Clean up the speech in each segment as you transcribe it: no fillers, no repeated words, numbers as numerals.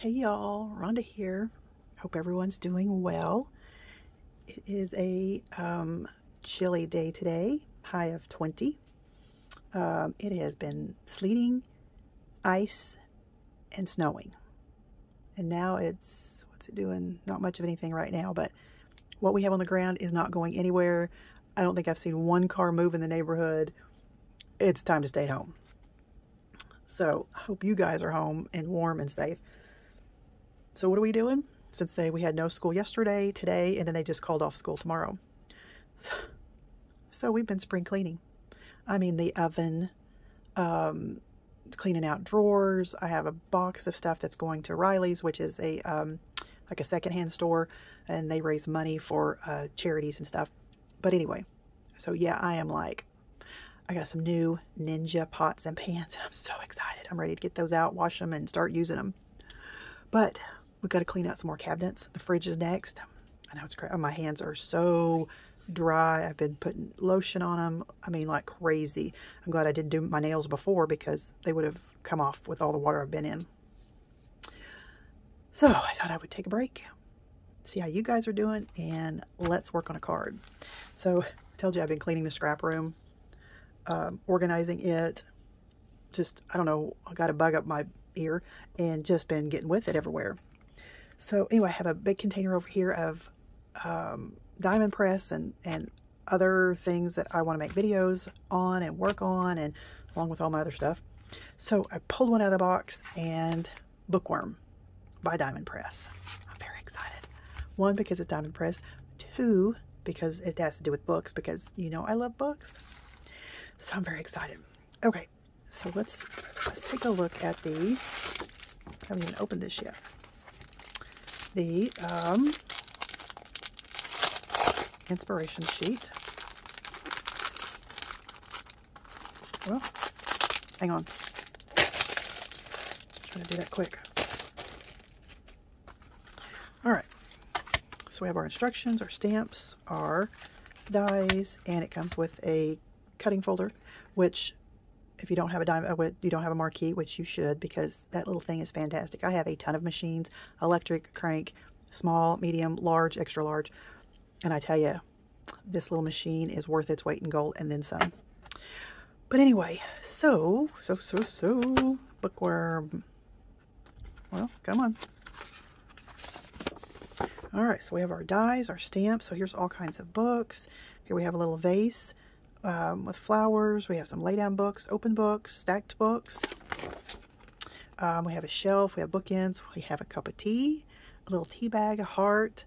Hey y'all, Rhonda here. Hope everyone's doing well. It is a chilly day today, high of 20. It has been sleeting, ice, and snowing. And now what's it doing? Not much of anything right now, but what we have on the ground is not going anywhere. I don't think I've seen one car move in the neighborhood. It's time to stay at home. So I hope you guys are home and warm and safe. So what are we doing? Since we had no school yesterday, today, and then they just called off school tomorrow. So we've been spring cleaning. I mean, the oven, cleaning out drawers. I have a box of stuff that's going to Riley's, which is like a secondhand store, and they raise money for charities and stuff. But anyway, so yeah, I got some new Ninja pots and pans, and I'm so excited. I'm ready to get those out, wash them, and start using them. But we've got to clean out some more cabinets. The fridge is next. I know it's crazy. My hands are so dry. I've been putting lotion on them. I mean, like crazy. I'm glad I didn't do my nails before because they would have come off with all the water I've been in. So I thought I would take a break, see how you guys are doing, and let's work on a card. So I told you I've been cleaning the scrap room, organizing it. Just, I don't know, I got a bug up my ear and just been getting with it everywhere. So anyway, I have a big container over here of diamond press and other things that I want to make videos on and work on, and along with all my other stuff. So I pulled one out of the box, and Bookworm by Diamond Press. I'm very excited. One, because it's diamond press. Two, because it has to do with books, because you know I love books. So I'm very excited. Okay, so let's take a look at the, I haven't even opened this yet. The inspiration sheet. Well, hang on. Trying to do that quick. All right. So we have our instructions, our stamps, our dies, and it comes with a cutting folder, which if you don't have you don't have a marquee, which you should, because that little thing is fantastic. I have a ton of machines, electric, crank, small, medium, large, extra large. And I tell you, this little machine is worth its weight in gold and then some. But anyway, so, Bookworm. Well, come on. All right, so we have our dies, our stamps. So here's all kinds of books. Here we have a little vase with flowers. We have some lay down books, open books, stacked books. We have a shelf. We have bookends. We have a cup of tea, a little tea bag, a heart.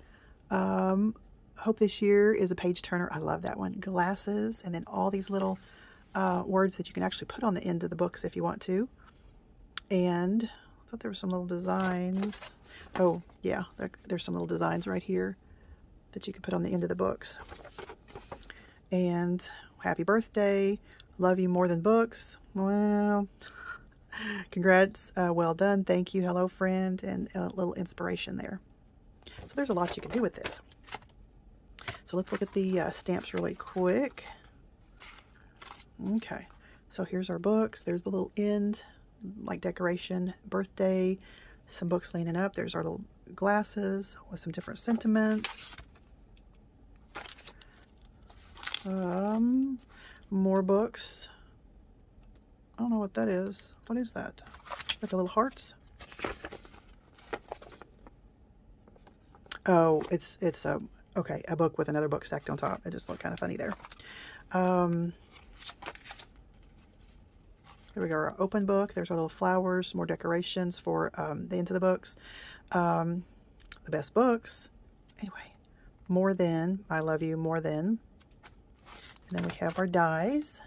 Hope this year is a page turner. I love that one. Glasses, and then all these little words that you can actually put on the end of the books if you want to. And I thought there were some little designs. Oh yeah, there's some little designs right here that you can put on the end of the books. And happy birthday, love you more than books. Well, congrats, well done, thank you, hello friend, and a little inspiration there. So there's a lot you can do with this. So let's look at the stamps really quick. Okay, so here's our books. There's the little end, like decoration, birthday, some books leaning up. There's our little glasses with some different sentiments. More books. I don't know what that is. What is that? Like the little hearts? Oh, it's okay, a book with another book stacked on top. It just looked kind of funny there. There we go, our open book. There's our little flowers, more decorations for the ends of the books. The best books. Anyway, more than, I love you more than. And then we have our dies.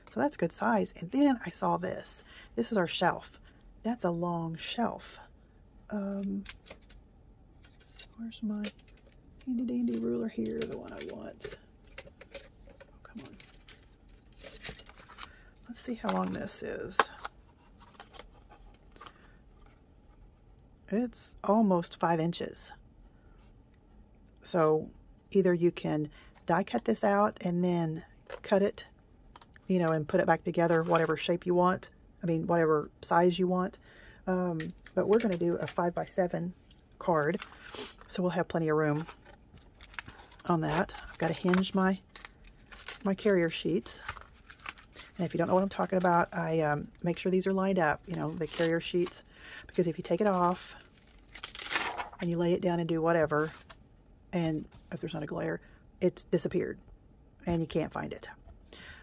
So that's good size. And then I saw this. This is our shelf. That's a long shelf. Where's my handy dandy ruler here? The one I want. Oh, come on. Let's see how long this is. It's almost 5 inches. So either you can die cut this out and then cut it, and put it back together, whatever shape you want. I mean, whatever size you want. but we're going to do a 5x7 card, so we'll have plenty of room on that. I've got to hinge my carrier sheets. And if you don't know what I'm talking about, I make sure these are lined up, you know, the carrier sheets, because if you take it off and you lay it down and do whatever, and if there's not a glare, it's disappeared and you can't find it.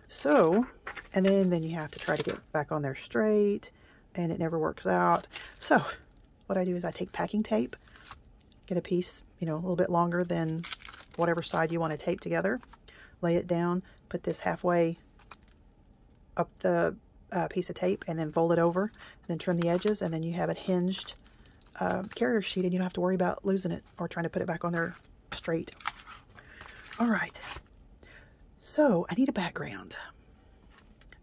So, and then you have to try to get back on there straight, and it never works out. So what I do is I take packing tape, get a piece, you know, a little bit longer than whatever side you want to tape together, lay it down, put this halfway up the piece of tape, and then fold it over, and then trim the edges, and then you have a hinged carrier sheet, and you don't have to worry about losing it or trying to put it back on there straight. All right, so I need a background.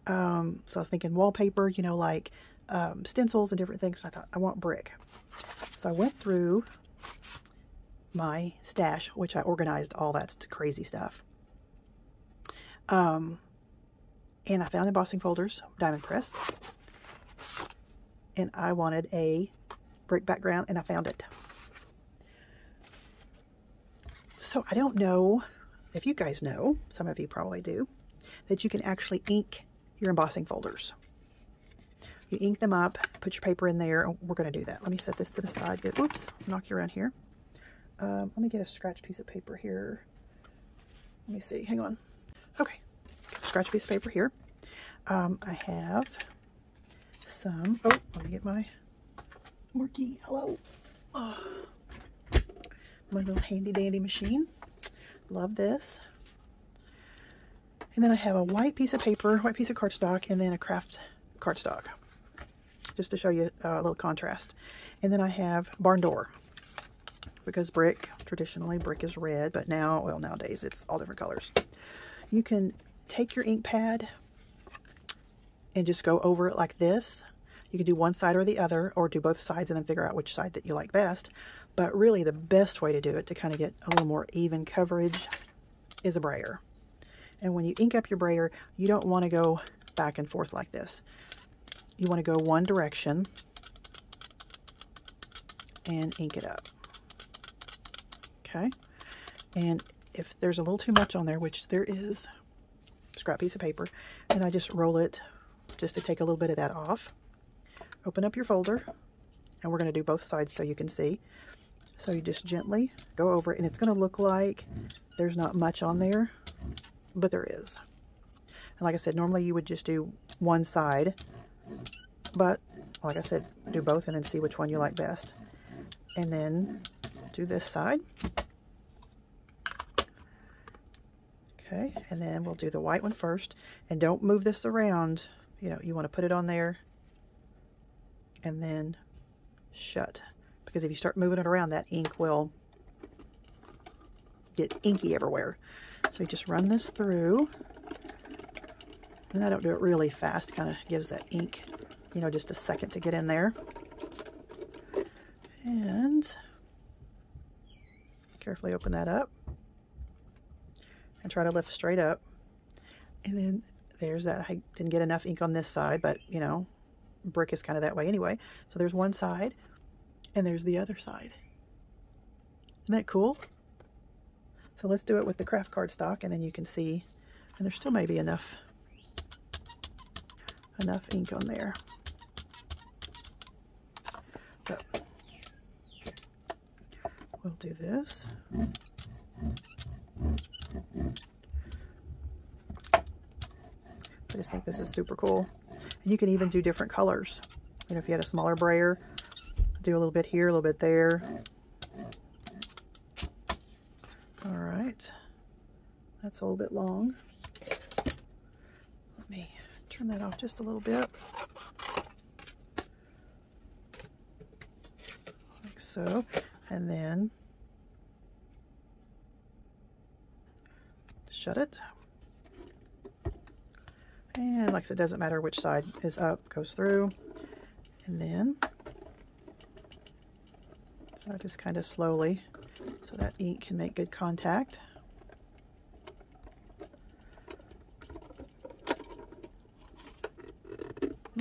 So I was thinking wallpaper, you know, like stencils and different things. I thought I want brick. So I went through my stash, which I organized all that crazy stuff. And I found embossing folders, diamond press, and I wanted a brick background, and I found it. So I don't know if you guys know, some of you probably do, that you can actually ink your embossing folders. You ink them up, put your paper in there, and we're going to do that. Let me set this to the side. Oops, knock you around here. Let me get a scratch piece of paper here. Let me see, hang on. Okay, scratch piece of paper here. I have some, oh, let me get my Morky, hello. Oh, my little handy dandy machine. Love this. And then I have a white piece of paper, white piece of cardstock, and then a craft cardstock, just to show you a little contrast. And then I have barn door, because brick, traditionally brick is red, but now, well, nowadays it's all different colors. You can take your ink pad and just go over it like this. You can do one side or the other, or do both sides and then figure out which side that you like best. But really the best way to do it, to kind of get a little more even coverage, is a brayer. And when you ink up your brayer, you don't want to go back and forth like this. You want to go one direction and ink it up. Okay? And if there's a little too much on there, which there is, scrap piece of paper, and I just roll it just to take a little bit of that off. Open up your folder, and we're going to do both sides so you can see. So you just gently go over it, and it's going to look like there's not much on there, but there is. And like I said, normally you would just do one side, but like I said, do both and then see which one you like best. And then do this side. Okay, and then we'll do the white one first. And don't move this around. You know, you want to put it on there and then shut. Because if you start moving it around, that ink will get inky everywhere. So you just run this through. And I don't do it really fast. Kind of gives that ink, you know, just a second to get in there. And carefully open that up. And try to lift straight up. And then there's that. I didn't get enough ink on this side, but you know, brick is kind of that way anyway. So there's one side, and there's the other side. Isn't that cool? So let's do it with the craft cardstock, and then you can see, and there still may be enough ink on there. But we'll do this. I just think this is super cool. And you can even do different colors. You know, if you had a smaller brayer, do a little bit here, a little bit there. All right. That's a little bit long. Let me turn that off just a little bit. Like so. And then shut it. And like I said, it doesn't matter which side is up, goes through. And then, so I just kind of slowly, so that ink can make good contact.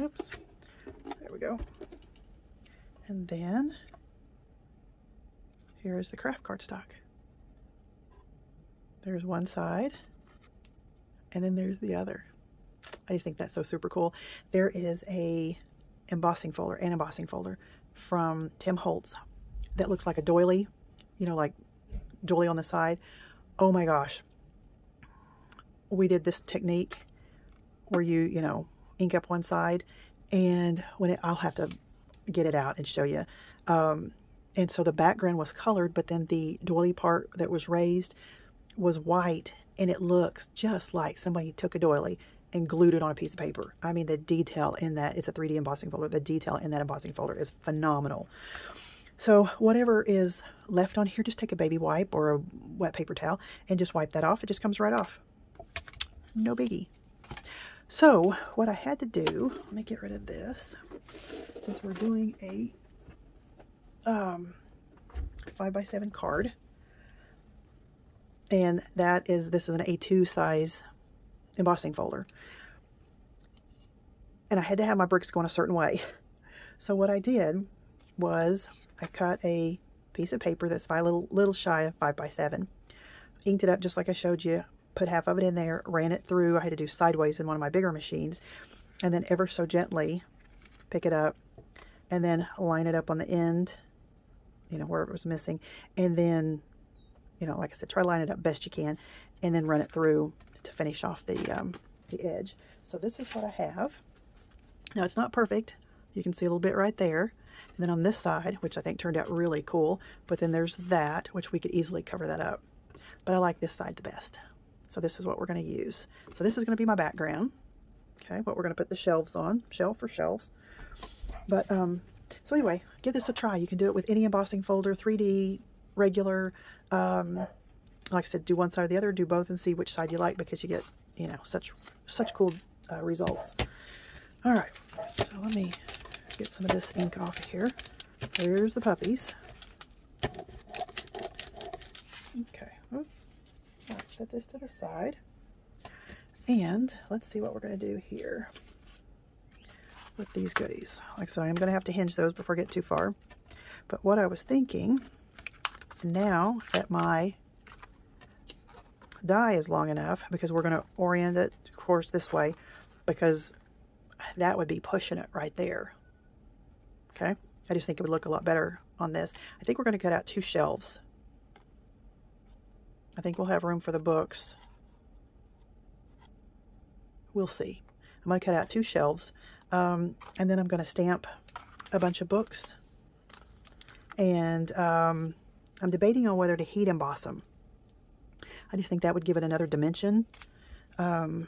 Oops, there we go. And then here is the craft cardstock. There's one side, and then there's the other. I just think that's so super cool. There is an embossing folder from Tim Holtz that looks like a doily, you know, like doily on the side. Oh my gosh. We did this technique where you know, ink up one side, and when I'll have to get it out and show you. And so the background was colored, but then the doily part that was raised was white, and it looks just like somebody took a doily and glued it on a piece of paper. I mean, the detail in that, it's a 3D embossing folder. The detail in that embossing folder is phenomenal. So whatever is left on here, just take a baby wipe or a wet paper towel and just wipe that off. It just comes right off. No biggie. So what I had to do, let me get rid of this, since we're doing a 5x7 card. And this is an A2 size embossing folder. And I had to have my bricks going a certain way. So what I did was I cut a piece of paper that's a little shy of 5x7, inked it up just like I showed you, put half of it in there, ran it through. I had to do sideways in one of my bigger machines, and then ever so gently pick it up and then line it up on the end, you know, where it was missing, and then, you know, like I said, try to line it up best you can, and then run it through to finish off the edge. So this is what I have. Now it's not perfect. You can see a little bit right there. And then on this side, which I think turned out really cool, but then there's that, which we could easily cover that up. But I like this side the best. So this is what we're going to use. So this is going to be my background. Okay, what we're going to put the shelves on, shelf or shelves. But so anyway, give this a try. You can do it with any embossing folder, 3D, regular. Like I said, do one side or the other, do both, and see which side you like, because you get, you know, such cool results. All right, so let me get some of this ink off of here. There's the puppies. Okay, all right, set this to the side. And let's see what we're going to do here with these goodies. Like I said, I'm going to have to hinge those before I get too far. But what I was thinking, now that my die is long enough, because we're going to orient it, of course, this way, because that would be pushing it right there. Okay, I just think it would look a lot better on this. I think we're going to cut out 2 shelves. I think we'll have room for the books. We'll see. I'm going to cut out 2 shelves, and then I'm going to stamp a bunch of books. And I'm debating on whether to heat emboss them. I just think that would give it another dimension. I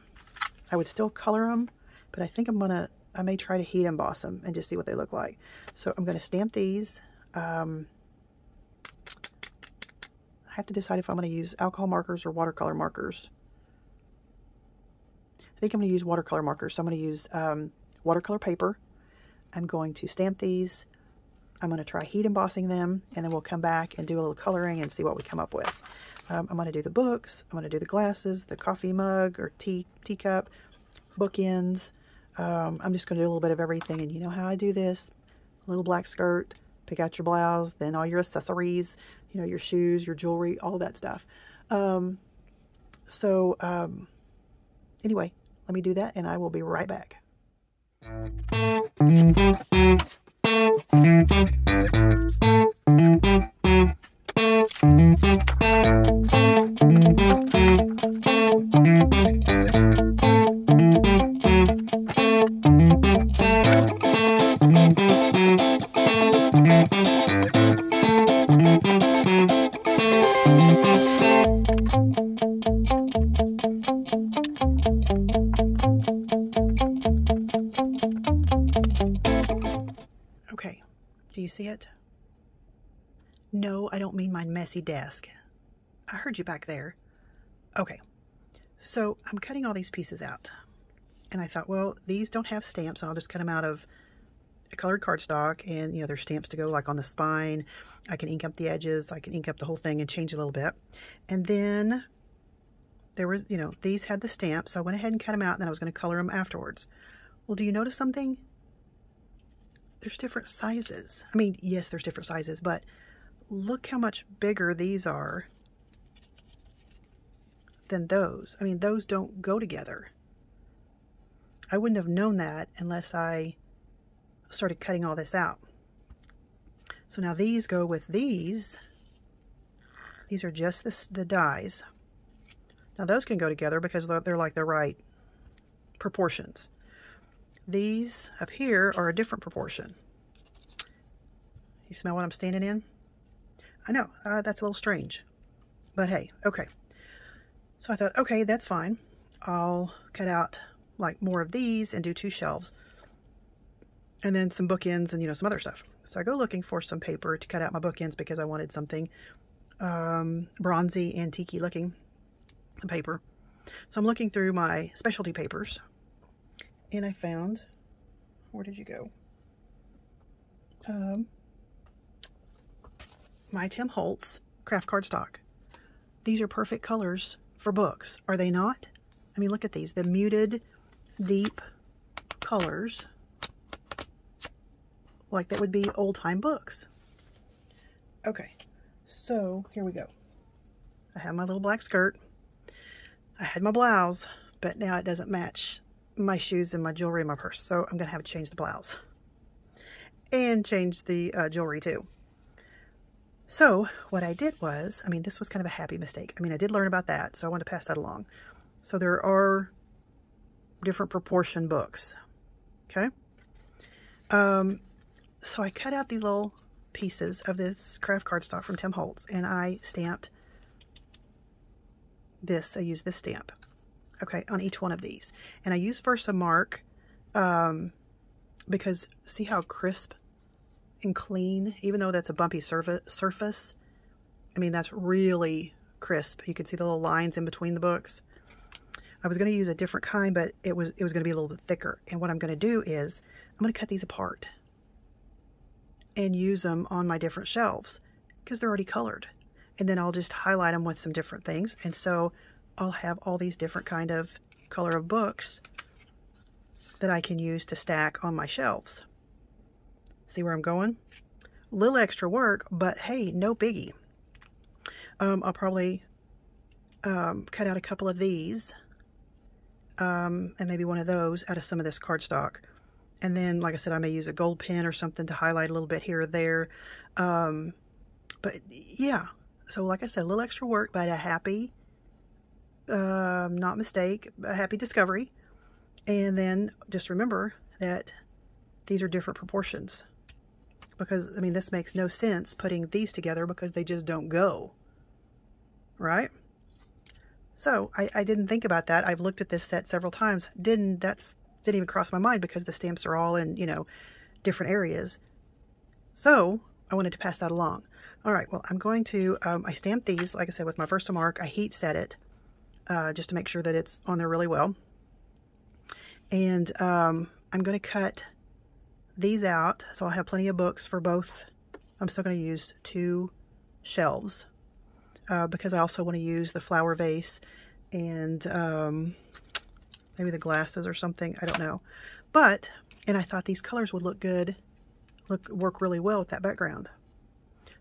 would still color them, but I think I may try to heat emboss them and just see what they look like. So I'm going to stamp these. I have to decide if I'm going to use alcohol markers or watercolor markers. I think I'm going to use watercolor markers. So I'm going to use watercolor paper. I'm going to stamp these. I'm going to try heat embossing them, and then we'll come back and do a little coloring and see what we come up with. I'm going to do the books. I'm going to do the glasses, the coffee mug or teacup, bookends. I'm just going to do a little bit of everything, and you know how I do this. A little black skirt, pick out your blouse, then all your accessories, you know, your shoes, your jewelry, all that stuff. Anyway, let me do that, and I will be right back. Okay, do you see it? No, I don't mean my messy desk. I heard you back there. Okay, so I'm cutting all these pieces out. And I thought, well, these don't have stamps, and I'll just cut them out of a colored cardstock, and, you know, there's stamps to go like on the spine. I can ink up the edges, I can ink up the whole thing and change a little bit. And then there was, you know, these had the stamp, so I went ahead and cut them out, and then I was going to color them afterwards. Well, do you notice something? there's different sizes. I mean, yes, there's different sizes, but look how much bigger these are than those. I mean, those don't go together. I wouldn't have known that unless I started cutting all this out. So now these go with these. These are just the dies. Now those can go together because they're like the right proportions. These up here are a different proportion. You smell what I'm standing in? I know, that's a little strange. But hey, okay. So I thought, okay, that's fine. I'll cut out like more of these and do 2 shelves. And then some bookends and, you know, some other stuff. So I go looking for some paper to cut out my bookends because I wanted something bronzy, antique-y looking paper. So I'm looking through my specialty papers. And I found, where did you go? My Tim Holtz craft cardstock. These are perfect colors for books, are they not? I mean, look at these, the muted, deep colors, like that would be old-time books. Okay, so here we go. I have my little black skirt. I had my blouse, but now it doesn't match my shoes and my jewelry and my purse, so I'm gonna have to change the blouse and change the jewelry too. So what I did was, I mean, this was kind of a happy mistake. I mean, I did learn about that, so I wanted to pass that along. So there are different proportion books, okay? So I cut out these little pieces of this craft cardstock from Tim Holtz, and I stamped this. I used this stamp, okay, on each one of these. And I used Versamark because see how crisp and clean, even though that's a bumpy surface, I mean, that's really crisp. You can see the little lines in between the books. I was going to use a different kind, but it was going to be a little bit thicker. And what I'm going to do is I'm going to cut these apart and use them on my different shelves because they're already colored. And then I'll just highlight them with some different things. And so I'll have all these different kind of color of books that I can use to stack on my shelves. See where I'm going? A little extra work, but hey, no biggie. I'll probably cut out a couple of these and maybe one of those out of some of this cardstock. And then, like I said, I may use a gold pen or something to highlight a little bit here or there. But yeah, so like I said, a little extra work, but a happy, not mistake, a happy discovery. And then just remember that these are different proportions. Because, I mean, this makes no sense putting these together because they just don't go. Right? So, I didn't think about that. I've looked at this set several times. Didn't even cross my mind because the stamps are all in, you know, different areas. So, I wanted to pass that along. All right, well, I'm going to, I stamped these, like I said, with my Versamark. I heat set it just to make sure that it's on there really well. And I'm going to cut these out, so I'll have plenty of books for both. I'm still going to use 2 shelves because I also want to use the flower vase and maybe the glasses or something. I don't know. But, and I thought these colors would look good, work really well with that background.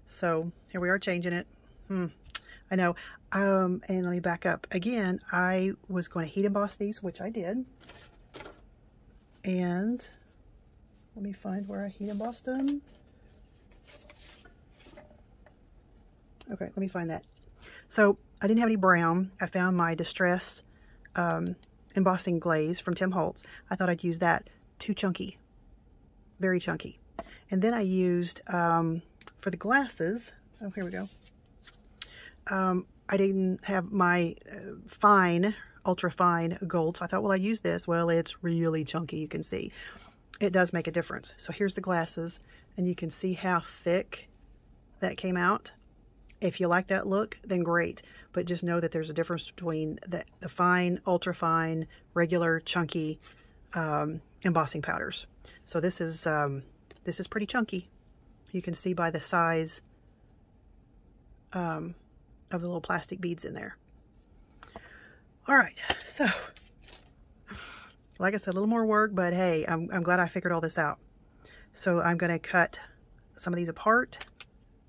So here we are changing it. I know. And let me back up. Again, I was going to heat emboss these, which I did. And let me find where I heat embossed them. Okay, let me find that. So I didn't have any brown. I found my Distress embossing glaze from Tim Holtz. I thought I'd use that. Too chunky. Very chunky. And then I used, for the glasses, oh, here we go. I didn't have my fine, ultra fine gold. So I thought, well, I use this. Well, it's really chunky, you can see. It does make a difference. So here's the glasses, and you can see how thick that came out. If you like that look, then great. But just know that there's a difference between the fine, ultra fine, regular, chunky embossing powders. So this is pretty chunky. You can see by the size of the little plastic beads in there. All right, so like I said, a little more work, but hey, I'm glad I figured all this out. So I'm going to cut some of these apart,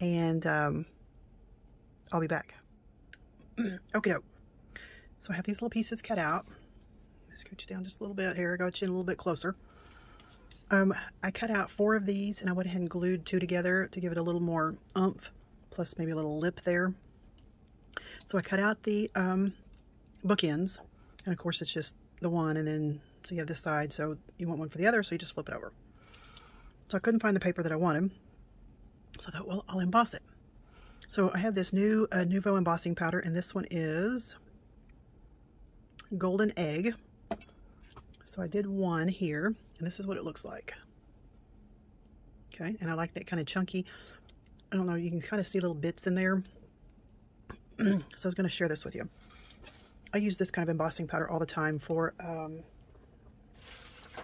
and I'll be back. Okie doke. So I have these little pieces cut out. Scoot you down just a little bit here. I got you in a little bit closer. I cut out 4 of these, and I went ahead and glued 2 together to give it a little more oomph, plus maybe a little lip there. So I cut out the bookends, and of course it's just the one, and then so you have this side, so you want one for the other, so you just flip it over. So I couldn't find the paper that I wanted, so I thought, well, I'll emboss it. So I have this new Nouveau embossing powder, and this one is Golden Egg. So I did one here, and this is what it looks like. Okay, and I like that kind of chunky. I don't know, you can kind of see little bits in there. So I was going to share this with you. I use this kind of embossing powder all the time for,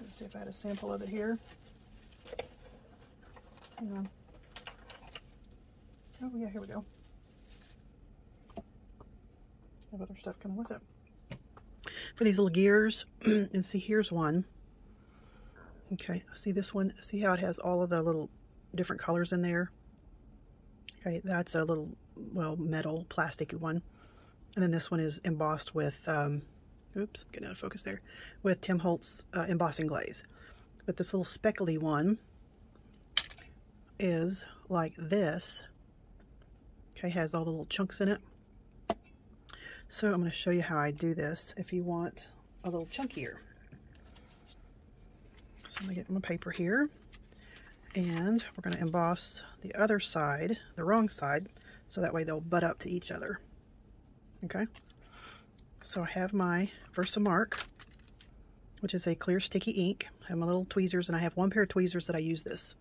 let's see if I had a sample of it here. Hang on. Oh yeah, here we go. I have other stuff coming with it. For these little gears, and see, here's one. Okay, see this one? See how it has all of the little different colors in there? Okay, that's a little, well, metal, plastic one. And then this one is embossed with, oops, getting out of focus there, with Tim Holtz embossing glaze. But this little speckly one is like this. Okay, has all the little chunks in it. So I'm going to show you how I do this if you want a little chunkier. So I'm going to get my paper here, and we're going to emboss the other side, the wrong side, so that way they'll butt up to each other. Okay, so I have my Versamark, which is a clear sticky ink. I have my little tweezers, and I have 1 pair of tweezers that I use this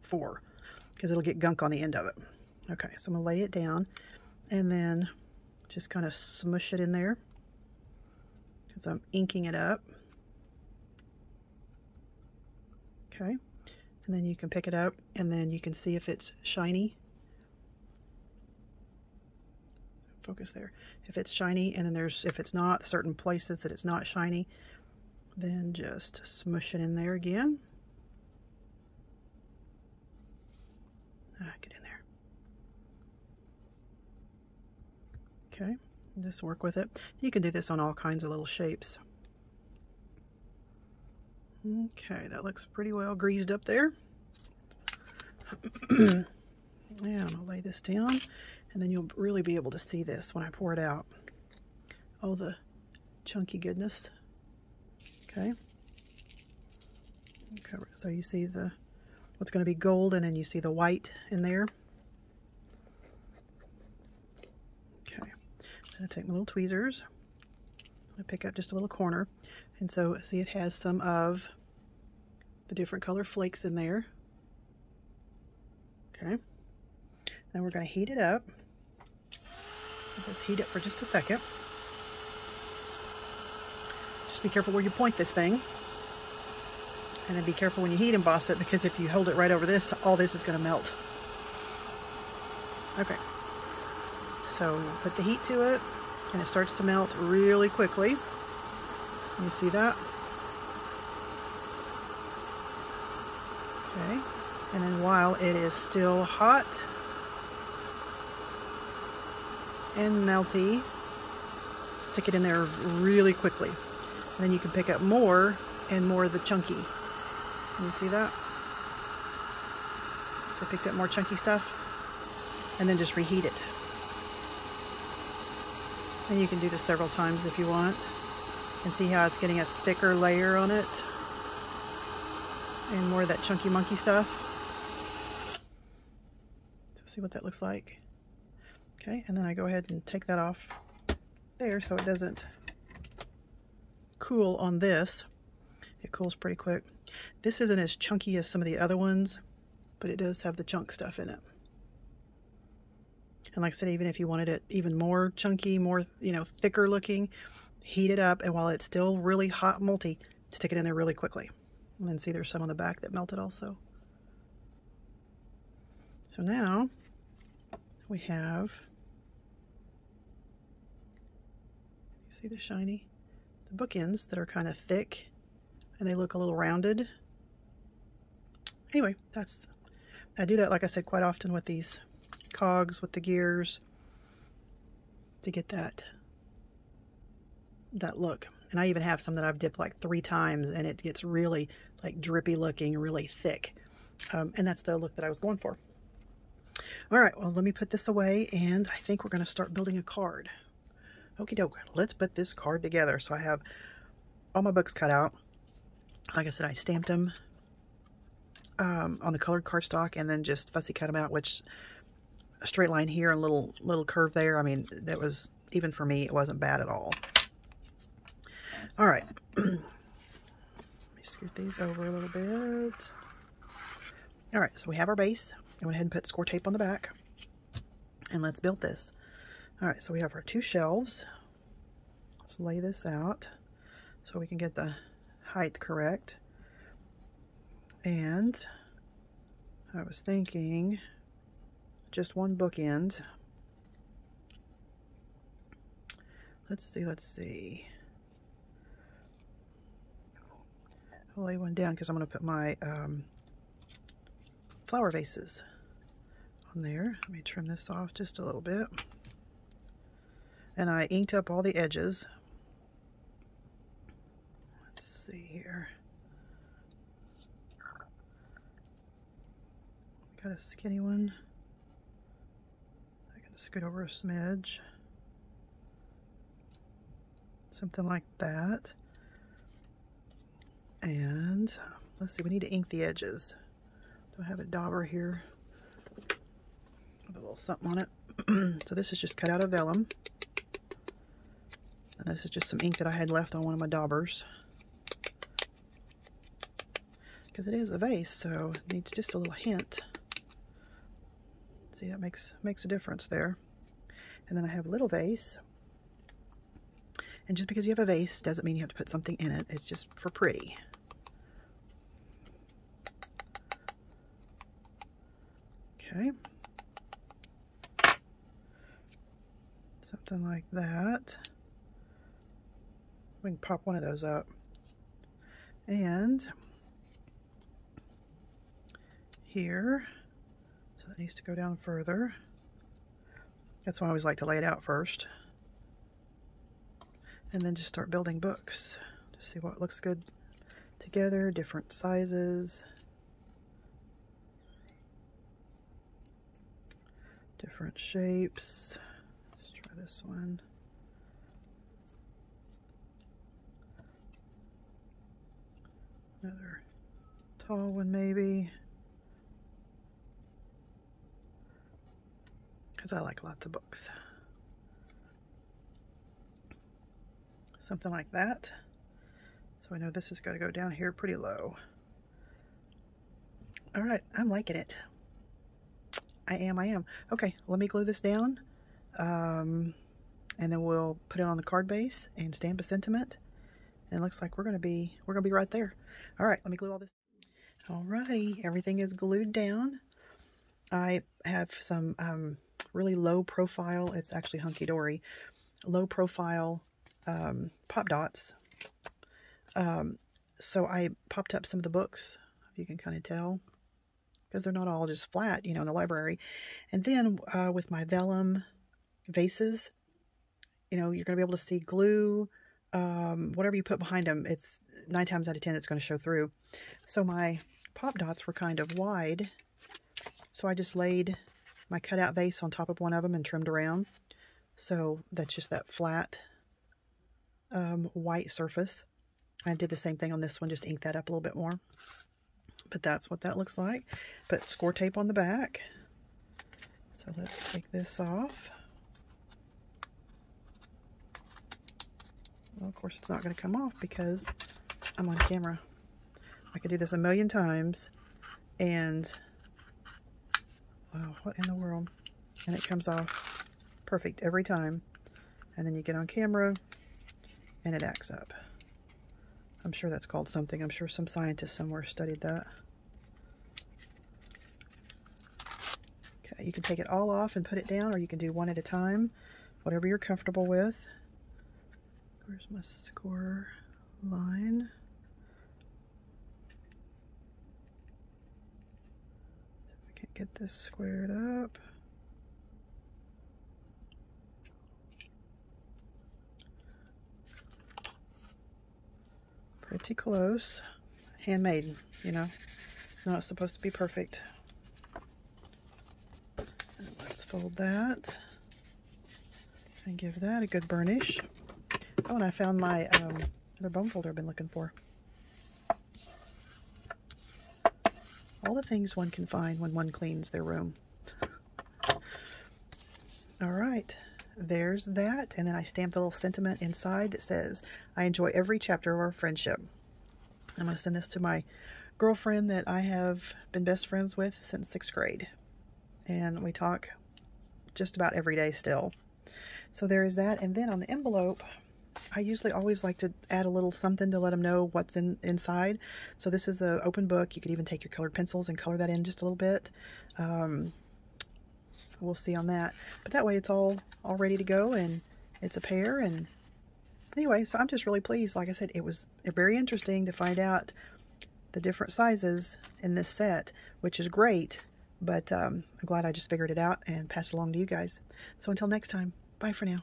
for, because it'll get gunk on the end of it. Okay, so I'm going to lay it down, and then just kind of smush it in there, because I'm inking it up. Okay, and then you can pick it up, and then you can see if it's shiny. Focus there. If it's shiny, and then there's, if it's not, certain places that it's not shiny, then just smush it in there again. Get in there. Okay, just work with it. You can do this on all kinds of little shapes. Okay, that looks pretty well greased up there. Now I'm gonna lay this down, and then you'll really be able to see this when I pour it out. All the chunky goodness. Okay. Okay, so you see the what's going to be gold, and then you see the white in there. Okay. I'm going to take my little tweezers. I pick up just a little corner, and so see it has some of the different color flakes in there. Okay. Then we're going to heat it up. Just heat it for just a second. Just be careful where you point this thing. And then be careful when you heat emboss it, because if you hold it right over this, all this is going to melt. Okay. So put the heat to it, and it starts to melt really quickly. You see that? Okay. And then while it is still hot and melty, stick it in there really quickly. And then you can pick up more and more of the chunky. Can you see that? So I picked up more chunky stuff, and then just reheat it. And you can do this several times if you want, and see how it's getting a thicker layer on it, and more of that chunky monkey stuff. So see what that looks like. Okay, and then I go ahead and take that off there so it doesn't cool on this. It cools pretty quick. This isn't as chunky as some of the other ones, but it does have the chunk stuff in it. And like I said, even if you wanted it even more chunky, more, you know, thicker looking, heat it up, and while it's still really hot and multi, stick it in there really quickly. And then see there's some on the back that melted also. So now we have, you see the shiny, the bookends that are kind of thick, and they look a little rounded. Anyway, I do that, like I said, quite often with these cogs, with the gears, to get that look. And I even have some that I've dipped like 3 times and it gets really like drippy looking, really thick. And that's the look that I was going for. All right, well, let me put this away, and I think we're going to start building a card. Okie doke, let's put this card together. So I have all my books cut out. Like I said, I stamped them on the colored cardstock and then just fussy cut them out, which a straight line here and little curve there. I mean, that was, even for me, it wasn't bad at all. All right. Let me scoot these over a little bit. All right, so we have our base. I went ahead and put score tape on the back. And let's build this. All right, so we have our 2 shelves. Let's lay this out so we can get the height correct. And I was thinking just one bookend. Let's see. I'll lay one down because I'm going to put my flower vases on there. Let me trim this off just a little bit. And I inked up all the edges. Let's see here. Got a skinny one. I can scoot over a smidge. Something like that. And let's see, we need to ink the edges. Do I have a dauber here? Have a little something on it. So this is just cut out of vellum. And this is just some ink that I had left on one of my daubers. Because it is a vase, so it needs just a little hint. See, that makes a difference there. And then I have a little vase. And just because you have a vase doesn't mean you have to put something in it. It's just for pretty. Okay. Something like that. We can pop one of those up. And here, so that needs to go down further. That's why I always like to lay it out first. And then just start building books to see what looks good together, different sizes, different shapes. Let's try this one. Another tall one maybe. Because I like lots of books. Something like that. So I know this has got to go down here pretty low. All right, I'm liking it. I am. Okay, let me glue this down. And then we'll put it on the card base and stamp a sentiment. And it looks like we're gonna be right there. All right, let me glue all this. All righty, everything is glued down. I have some really low profile, it's actually hunky-dory, low profile pop dots. So I popped up some of the books, if you can kind of tell, because they're not all just flat, you know, in the library. And then with my vellum vases, you know, you're going to be able to see glue, whatever you put behind them, it's 9 times out of 10, it's going to show through. So my pop dots were kind of wide. So I just laid my cutout vase on top of one of them and trimmed around. So that's just that flat white surface. I did the same thing on this one, just inked that up a little bit more. But that's what that looks like. Put score tape on the back. So let's take this off. Well, of course, it's not going to come off because I'm on camera. I could do this a million times and wow, what in the world? And it comes off perfect every time. And then you get on camera and it acts up. I'm sure that's called something. I'm sure some scientist somewhere studied that. Okay, you can take it all off and put it down, or you can do one at a time, whatever you're comfortable with. Where's my score line? get this squared up. Pretty close. Handmade, you know. Not supposed to be perfect. And let's fold that and give that a good burnish. Oh, and I found my other bone folder I've been looking for. All the things one can find when one cleans their room. All right, there's that. And then I stamped a little sentiment inside that says, I enjoy every chapter of our friendship. I'm going to send this to my girlfriend that I have been best friends with since 6th grade. And we talk just about every day still. So there is that. And then on the envelope, I usually always like to add a little something to let them know what's inside. So this is an open book. You could even take your colored pencils and color that in just a little bit. We'll see on that. But that way it's all ready to go, and it's a pair. And anyway, so I'm just really pleased. Like I said, it was very interesting to find out the different sizes in this set, which is great. But I'm glad I just figured it out and passed it along to you guys. So until next time, bye for now.